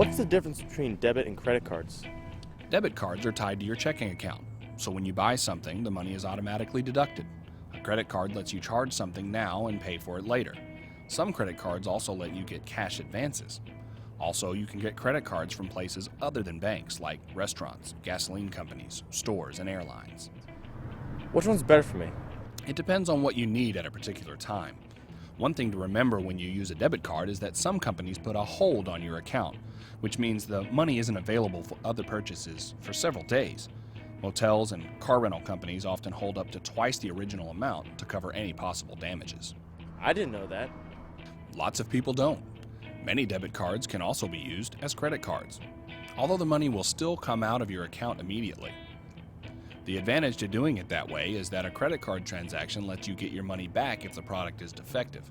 What's the difference between debit and credit cards? Debit cards are tied to your checking account, so when you buy something, the money is automatically deducted. A credit card lets you charge something now and pay for it later. Some credit cards also let you get cash advances. Also, you can get credit cards from places other than banks like restaurants, gasoline companies, stores, and airlines. Which one's better for me? It depends on what you need at a particular time. One thing to remember when you use a debit card is that some companies put a hold on your account, which means the money isn't available for other purchases for several days. Motels and car rental companies often hold up to twice the original amount to cover any possible damages. I didn't know that. Lots of people don't. Many debit cards can also be used as credit cards, although the money will still come out of your account immediately. The advantage to doing it that way is that a credit card transaction lets you get your money back if the product is defective.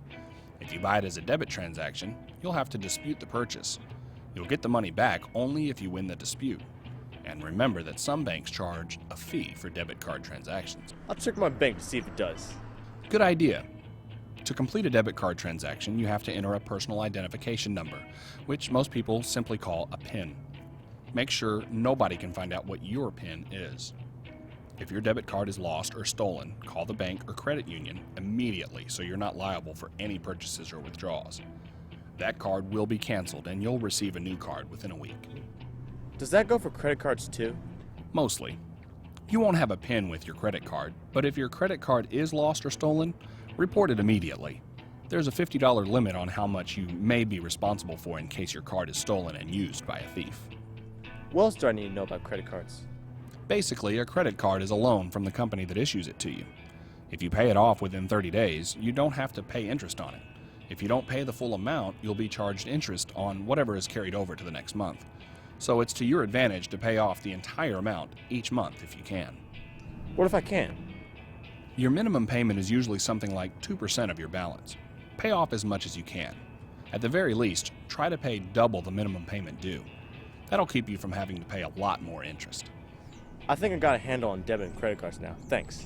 If you buy it as a debit transaction, you'll have to dispute the purchase. You'll get the money back only if you win the dispute. And remember that some banks charge a fee for debit card transactions. I'll check my bank to see if it does. Good idea. To complete a debit card transaction, you have to enter a personal identification number, which most people simply call a PIN. Make sure nobody can find out what your PIN is. If your debit card is lost or stolen, call the bank or credit union immediately so you're not liable for any purchases or withdrawals. That card will be canceled and you'll receive a new card within a week. Does that go for credit cards too? Mostly. You won't have a PIN with your credit card, but if your credit card is lost or stolen, report it immediately. There's a $50 limit on how much you may be responsible for in case your card is stolen and used by a thief. What else do I need to know about credit cards? Basically, a credit card is a loan from the company that issues it to you. If you pay it off within 30 days, you don't have to pay interest on it. If you don't pay the full amount, you'll be charged interest on whatever is carried over to the next month. So it's to your advantage to pay off the entire amount each month if you can. What if I can't? Your minimum payment is usually something like 2% of your balance. Pay off as much as you can. At the very least, try to pay double the minimum payment due. That'll keep you from having to pay a lot more interest. I think I got a handle on debit and credit cards now. Thanks.